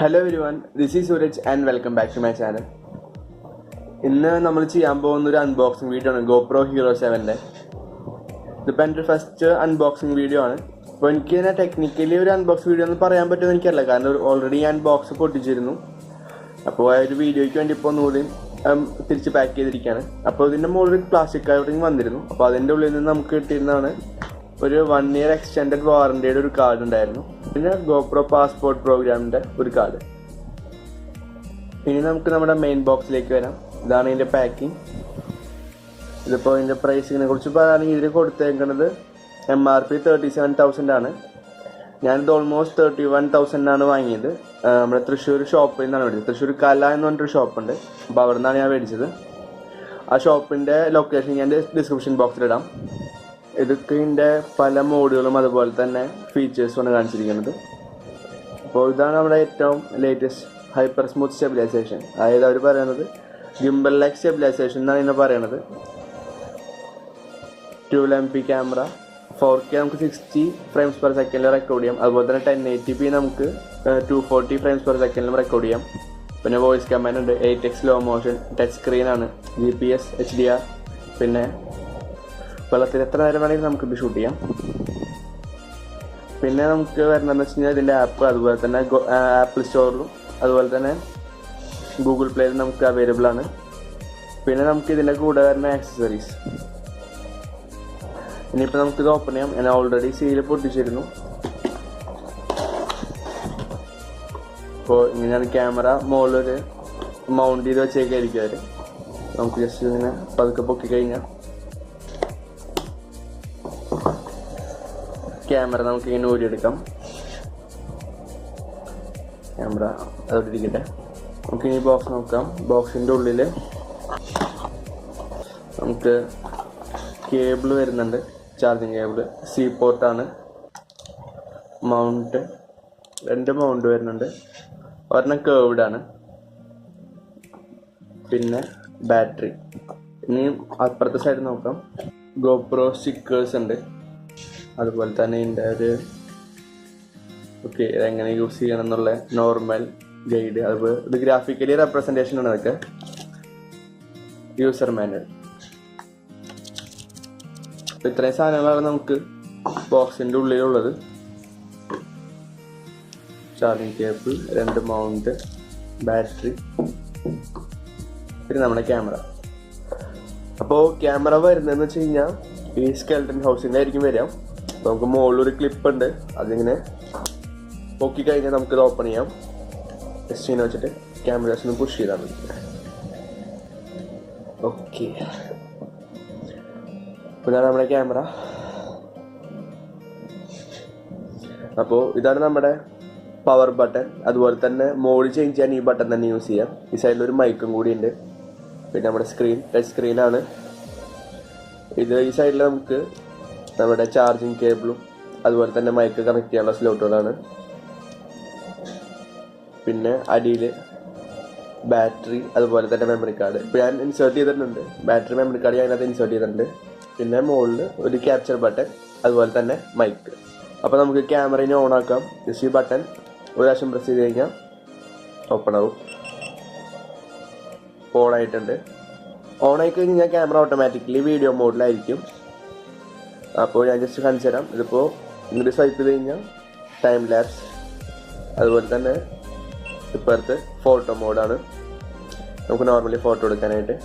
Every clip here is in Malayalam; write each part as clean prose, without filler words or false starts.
Hello everyone, this is Sooraj and welcome back to my channel. ഇന്ന് നമ്മൾ ചെയ്യാൻ പോകുന്ന ഒരു അൺബോക്സിംഗ് വീഡിയോ ആണ് GoPro Hero7ന്റെ. ഇതിപ്പോൾ എൻ്റെ ഫസ്റ്റ് അൺബോക്സിംഗ് വീഡിയോ ആണ്. അപ്പോൾ എനിക്ക് ഇതിനെ ടെക്നിക്കലി ഒരു അൺബോക്സ് വീഡിയോ എന്ന് പറയാൻ പറ്റുമെന്ന് എനിക്കറിയില്ല, കാരണം ഓൾറെഡി ഞാൻ ബോക്സ് പൊട്ടിച്ചിരുന്നു. അപ്പോൾ ആ ഒരു വീഡിയോയ്ക്ക് വേണ്ടി ഇപ്പോൾ ഒന്നുകൂടി തിരിച്ച് പാക്ക് ചെയ്തിരിക്കുകയാണ്. അപ്പോൾ ഇതിൻ്റെ മുകളിൽ പ്ലാസ്റ്റിക് കവറിങ് വന്നിരുന്നു. അപ്പോൾ അതിൻ്റെ ഉള്ളിൽ നിന്ന് നമുക്ക് കിട്ടിയിരുന്നതാണ് ഒരു 1 year എക്സ്റ്റെൻഡഡ് വാറണ്ടിയുടെ ഒരു കാർഡ് ഉണ്ടായിരുന്നു. പിന്നെ GoPro പാസ്പോർട്ട് പ്രോഗ്രാമിൻ്റെ ഒരു കാർഡ്. ഇനി നമുക്ക് നമ്മുടെ മെയിൻ ബോക്സിലേക്ക് വരാം. ഇതാണ് ഇതിൻ്റെ പാക്കിംഗ്. ഇതിപ്പോൾ ഇതിൻ്റെ പ്രൈസിനെ കുറിച്ച് പറയുകയാണെങ്കിൽ ഇതിൽ കൊടുത്തേക്കുന്നത് MRP 37,000 ആണ്. ഞാനിത് ഓൾമോസ്റ്റ് 31,000 വാങ്ങിയത്. നമ്മുടെ തൃശ്ശൂർ ഷോപ്പിൽ നിന്നാണ് മേടിച്ചത്. തൃശ്ശൂർ കല എന്ന് പറഞ്ഞിട്ടൊരു ഷോപ്പുണ്ട്, അപ്പോൾ അവിടെ നിന്നാണ് ഞാൻ മേടിച്ചത്. ആ ഷോപ്പിൻ്റെ ലൊക്കേഷൻ ഞാൻ ഡിസ്ക്രിപ്ഷൻ ബോക്സിലിടാം. ഇതൊക്കെ ഇതിൻ്റെ പല മോഡുകളും അതുപോലെ തന്നെ ഫീച്ചേഴ്സുമാണ് കാണിച്ചിരിക്കുന്നത്. അപ്പോൾ ഇതാണ് നമ്മുടെ ഏറ്റവും ലേറ്റസ്റ്റ് ഹൈപ്പർ സ്മൂത്ത് സ്റ്റെബിലൈസേഷൻ. അതായത് അവർ പറയുന്നത് ഗിംബൽ ലൈക്ക് സ്റ്റെബിലൈസേഷൻ എന്നാണ് ഇതിനെ പറയുന്നത്. 12 MP ക്യാമറ, 4K നമുക്ക് 60 frames per second റെക്കോർഡ് ചെയ്യാം. അതുപോലെ തന്നെ 1080p നമുക്ക് 240 frames per second റെക്കോർഡ് ചെയ്യാം. പിന്നെ വോയിസ് കമാൻഡ് ഉണ്ട്, 8x സ്ലോ മോഷൻ, ടച്ച് സ്ക്രീനാണ്, GPS, HDR. പിന്നെ വെള്ളത്തിൽ എത്ര നേരം വേണമെങ്കിലും നമുക്കിത് ഷൂട്ട് ചെയ്യാം. പിന്നെ നമുക്ക് വരണമെന്ന് വെച്ച് കഴിഞ്ഞാൽ ഇതിൻ്റെ ആപ്പ് അതുപോലെ തന്നെ ആപ്പിൾ സ്റ്റോറിലും അതുപോലെ തന്നെ ഗൂഗിൾ പ്ലേയിലും നമുക്ക് അവൈലബിൾ ആണ്. പിന്നെ നമുക്ക് ഇതിൻ്റെ കൂടെ വരുന്ന ആക്സസറീസ്. ഇനിയിപ്പോൾ നമുക്കിത് ഓപ്പൺ ചെയ്യാം. ഞാൻ ഓൾറെഡി സീൽ പൊട്ടിച്ചിരുന്നു. അപ്പോൾ ഇങ്ങനെയാണ് ക്യാമറ മുകളിലൊരു മൗണ്ട് ചെയ്ത് വെച്ചേക്കായിരിക്കും അവർ. നമുക്ക് ജസ്റ്റ് ഇങ്ങനെ പതുക്കെ പൊക്കി കഴിഞ്ഞാൽ ക്യാമറ നമുക്ക് ഇങ്ങനെ ഊരിയെടുക്കാം. ക്യാമറ അതോടെ ഇരിക്കട്ടെ. നമുക്ക് ഇനി ബോക്സ് നോക്കാം. ബോക്സിൻ്റെ ഉള്ളിൽ നമുക്ക് കേബിൾ വരുന്നുണ്ട്, ചാർജിങ് കേബിൾ. C പോർട്ടാണ്. മൗണ്ട് 2 മൗണ്ട് വരുന്നുണ്ട്. ഒരെണ്ണം കേർവ്ഡാണ്. പിന്നെ ബാറ്ററി. ഇനി അപ്പുറത്തെ സൈഡ് നോക്കാം. GoPro സ്റ്റിക്കേഴ്സ് ഉണ്ട്. അതുപോലെ തന്നെ ഇതിൻ്റെ ഒരു ഇതെങ്ങനെ യൂസ് ചെയ്യണം എന്നുള്ള നോർമൽ ഗൈഡ്. അതുപോലെ ഇത് ഗ്രാഫിക്കലി റെപ്രസെൻറ്റേഷൻ ആണ്. അതൊക്കെ യൂസർ മാനുവൽ. ഇത്രയും സാധനങ്ങളാണ് നമുക്ക് ബോക്സിൻ്റെ ഉള്ളിലുള്ളത്. ചാർജിങ് കേബിൾ, 2 മൗണ്ട്, ബാറ്ററി, പിന്നെ നമ്മുടെ ക്യാമറ. അപ്പോൾ ക്യാമറ വരുന്നതെന്ന് വെച്ച് കഴിഞ്ഞാൽ ഈ സ്കെൽട്ടൺ ഹൗസിലായിരിക്കും വരാം. അപ്പോൾ നമുക്ക് മുകളിലൊരു ക്ലിപ്പ് ഉണ്ട്, അതിങ്ങനെ പൊക്കി കഴിഞ്ഞാൽ നമുക്കിത് ഓപ്പൺ ചെയ്യാം. ജസ്റ്റ് ഇങ്ങനെ വെച്ചിട്ട് ക്യാമറാസ് ഒന്ന് പുഷ് ചെയ്താൽ മതി. ഓക്കെ, ഇതാണ് നമ്മുടെ ക്യാമറ. അപ്പോൾ ഇതാണ് നമ്മുടെ പവർ ബട്ടൺ. അതുപോലെ തന്നെ മോഡ് ചേഞ്ച് ചെയ്യാൻ ഈ ബട്ടൺ തന്നെ യൂസ് ചെയ്യാം. ഈ സൈഡിലൊരു മൈക്കും കൂടി ഉണ്ട്. പിന്നെ നമ്മുടെ സ്ക്രീൻ ടച്ച് സ്ക്രീനാണ്. ഇത് ഈ സൈഡിൽ നമുക്ക് നമ്മുടെ ചാർജിങ് കേബിളും അതുപോലെ തന്നെ മൈക്ക് കണക്ട് ചെയ്യാനുള്ള സ്ലോട്ടുകളാണ്. പിന്നെ അടിയിൽ ബാറ്ററി അതുപോലെ തന്നെ മെമ്മറി കാർഡ്. ഇപ്പോൾ ഞാൻ ഇൻസേർട്ട് ചെയ്തിട്ടുണ്ട്. ബാറ്ററി മെമ്മറി കാർഡ് ഞാൻ അതിനകത്ത് ഇൻസേർട്ട് ചെയ്തിട്ടുണ്ട്. പിന്നെ മുകളിൽ ഒരു ക്യാപ്ചർ ബട്ടൺ അതുപോലെ തന്നെ മൈക്ക്. അപ്പോൾ നമുക്ക് ക്യാമറയിനെ ഓൺ ആക്കാം. ജസ്റ്റ് ഈ ബട്ടൺ ഒരു പ്രാവശ്യം പ്രസ് ചെയ്ത് കഴിഞ്ഞാൽ ഓപ്പൺ ആവും. ഓൺ ആയിട്ടുണ്ട്. ഓൺ ആയി കഴിഞ്ഞാൽ ക്യാമറ ഓട്ടോമാറ്റിക്കലി വീഡിയോ മോഡിലായിരിക്കും. അപ്പോൾ ഞാൻ ജസ്റ്റ് കാണിച്ചു തരാം. ഇതിപ്പോൾ ഇങ്ങോട്ട് സ്വൈപ്പ് ചെയ്ത് കഴിഞ്ഞാൽ ടൈം ലാപ്സ്. അതുപോലെ തന്നെ ഇപ്പോഴത്തെ ഫോട്ടോ മോഡാണ്, നമുക്ക് നോർമലി ഫോട്ടോ എടുക്കാനായിട്ട്.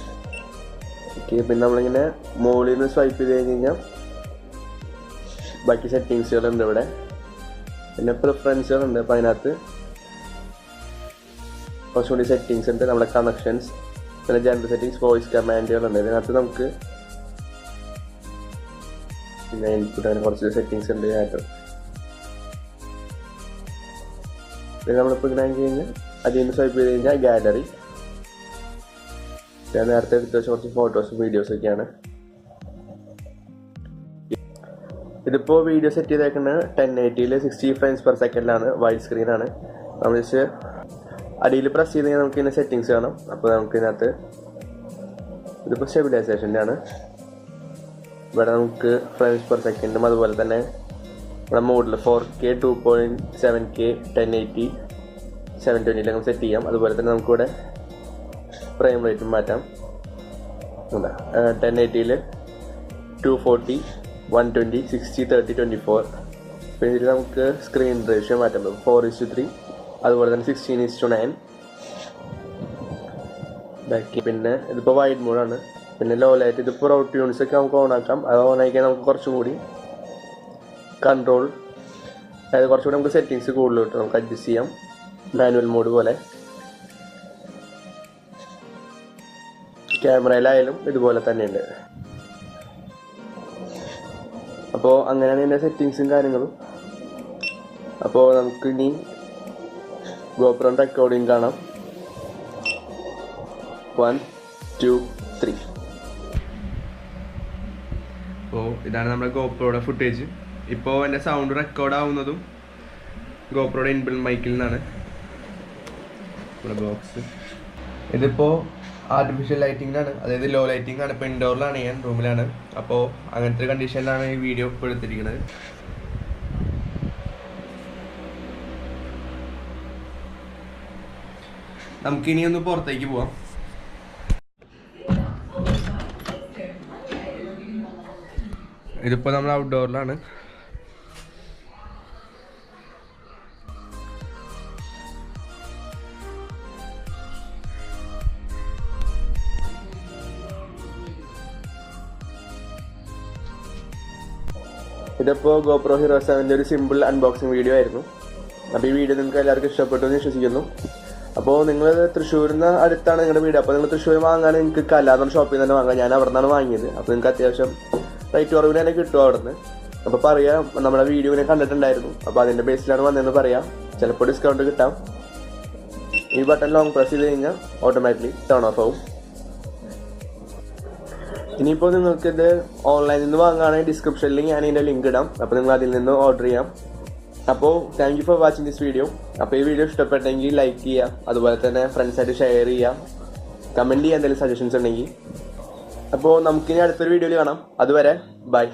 ഓക്കെ, പിന്നെ നമ്മളിങ്ങനെ മുകളിൽ നിന്ന് സ്വൈപ്പ് ചെയ്ത് കഴിഞ്ഞ് കഴിഞ്ഞാൽ ബാക്കി സെറ്റിങ്സുകളുണ്ട് ഇവിടെ. പിന്നെ പ്രിഫറൻസുകളുണ്ട്. അപ്പോൾ അതിനകത്ത് കുറച്ചുകൂടി സെറ്റിങ്സ് ഉണ്ട്. നമ്മുടെ കണക്ഷൻസ്, പിന്നെ ജനറൽ സെറ്റിങ്സ്, വോയിസ് കമാൻഡുകളുണ്ട്. ഇതിനകത്ത് നമുക്ക് പിന്നെ ഇൻപുട്ട് അങ്ങനെ കുറച്ച് സെറ്റിങ്സ് ഉണ്ട് ഇതിനകത്ത്. പിന്നെ നമ്മളിപ്പോൾ ഇങ്ങനെ ആക്കി കഴിഞ്ഞാൽ അതിൽ നിന്ന് സ്വൈപ്പ് ചെയ്ത് കഴിഞ്ഞാൽ ഗാലറി. ഞാൻ നേരത്തെ എടുത്ത് വെച്ച കുറച്ച് ഫോട്ടോസും വീഡിയോസൊക്കെയാണ്. ഇതിപ്പോൾ വീഡിയോ സെറ്റ് ചെയ്തേക്കുന്നത് 1080 60 frames per second വൈഡ് സ്ക്രീനാണ്. നമ്മൾ ജസ്റ്റ് അടിയിൽ പ്രസ് ചെയ്ത് കഴിഞ്ഞാൽ നമുക്ക് ഇതിൻ്റെ സെറ്റിങ്സ് കാണാം. അപ്പോൾ നമുക്ക് ഇതിനകത്ത് ഇതിപ്പോൾ സ്റ്റെബിലൈസേഷൻ്റെ ആണ്. ഇവിടെ നമുക്ക് frames per second അതുപോലെ തന്നെ നമ്മുടെ മോഡിൽ 4K 2.7K 1080 720 നമുക്ക് സെറ്റ് ചെയ്യാം. അതുപോലെ തന്നെ നമുക്കിവിടെ ഫ്രെയിം റേറ്റും മാറ്റാം. 1080 240 120 60 30 24. പിന്നെ ഇതിൽ നമുക്ക് സ്ക്രീൻ റേഷ്യോ മാറ്റാൻ പറ്റും 4:3. അതുപോലെ തന്നെ 16:9 ബാക്കി. പിന്നെ ഇതിപ്പോൾ വൈഡ് മോഡാണ്. പിന്നെ ലോ ലൈറ്റ് ഇതിപ്പോൾ റൗട്ട് ട്യൂൺസ് ഒക്കെ നമുക്ക് ഓൺ ആക്കാം. അത് ഓൺ ആക്കിയാൽ നമുക്ക് കുറച്ചും കൂടി കൺട്രോൾ, അതായത് കുറച്ചുകൂടി നമുക്ക് സെറ്റിങ്സ് കൂടുതൽ കിട്ടും. നമുക്ക് അഡ്ജസ്റ്റ് ചെയ്യാം മാനുവൽ മോഡ് പോലെ. ക്യാമറയിലായാലും ഇതുപോലെ തന്നെയുണ്ട്. അപ്പോൾ അങ്ങനെയാണ് ഇതിൻ്റെ സെറ്റിങ്സും കാര്യങ്ങളും. അപ്പോൾ നമുക്കിനി GoPro റെക്കോർഡിങ് കാണാം. 1 2 3. അപ്പോൾ ഇതാണ് നമ്മുടെ GoProയുടെ ഫുട്ടേജ്. ഇപ്പോൾ എൻ്റെ സൗണ്ട് റെക്കോർഡ് ആവുന്നതും GoProയുടെ ഇൻബിൽറ്റ് മൈക്കിൽ നിന്നാണ്. ഇവിടെ ബോക്സ് ഇതിപ്പോൾ ആർട്ടിഫിഷ്യൽ ലൈറ്റിംഗാണ്, അതായത് ലോ ലൈറ്റിംഗ് ആണ്. ഇപ്പോൾ ഇൻഡോറിലാണ്, ഞാൻ റൂമിലാണ്. അപ്പോൾ അങ്ങനത്തെ ഒരു കണ്ടീഷനിലാണ് ഈ വീഡിയോ ഇപ്പോൾ എടുത്തിരിക്കുന്നത്. നമുക്കിനി ഒന്ന് പുറത്തേക്ക് പോവാം. ഇതിപ്പോൾ നമ്മൾ ഔട്ട്ഡോറിലാണ്. ഇതിപ്പോൾ GoPro Hero7 ഒരു സിമ്പിൾ അൺബോക്സിങ് വീഡിയോ ആയിരുന്നു. അപ്പോൾ ഈ വീഡിയോ നിങ്ങൾക്ക് എല്ലാവർക്കും ഇഷ്ടപ്പെട്ടു എന്ന് വിശ്വസിക്കുന്നു. അപ്പോൾ നിങ്ങൾ തൃശ്ശൂരിൽ നിന്ന് അടുത്താണ് നിങ്ങളുടെ വീട്. അപ്പോൾ നിങ്ങൾ തൃശ്ശൂർ വാങ്ങാൻ നിങ്ങൾക്ക് കല്ലാന്ന് ഷോപ്പിൽ നിന്ന് തന്നെ വാങ്ങാം. ഞാൻ അവിടെ നിന്നാണ് വാങ്ങിയത്. അപ്പോൾ നിങ്ങൾക്ക് അത്യാവശ്യം റേറ്റ് കുറവിന് തന്നെ കിട്ടും അവിടെ നിന്ന്. അപ്പോൾ പറയാം, നമ്മുടെ വീഡിയോനെ കണ്ടിട്ടുണ്ടായിരുന്നു, അപ്പോൾ അതിൻ്റെ ബേസിലാണ് വന്നതെന്ന് പറയാം. ചിലപ്പോൾ ഡിസ്കൗണ്ട് കിട്ടാം. ഈ ബട്ടൺ ലോങ് പ്രസ് ചെയ്ത് കഴിഞ്ഞാൽ ഓട്ടോമാറ്റിക്കലി ടേൺ ഓഫ് ആവും. ഇനിയിപ്പോൾ നിങ്ങൾക്കിത് ഓൺലൈനിൽ നിന്ന് വാങ്ങുകയാണെങ്കിൽ ഡിസ്ക്രിപ്ഷനിൽ ഞാൻ ഇതിൻ്റെ ലിങ്ക് ഇടാം. അപ്പോൾ നിങ്ങൾ അതിൽ നിന്ന് ഓർഡർ ചെയ്യാം. അപ്പോൾ thank you for watching this video. അപ്പോൾ ഈ വീഡിയോ ഇഷ്ടപ്പെട്ടെങ്കിൽ ലൈക്ക് ചെയ്യുക, അതുപോലെ തന്നെ ഫ്രണ്ട്സായിട്ട് ഷെയർ ചെയ്യുക, കമൻറ്റ് ചെയ്യുക എന്തെങ്കിലും സജഷൻസ് ഉണ്ടെങ്കിൽ. അപ്പോൾ നമുക്കിനി അടുത്തൊരു വീഡിയോയിൽ കാണാം. അതുവരെ ബൈ.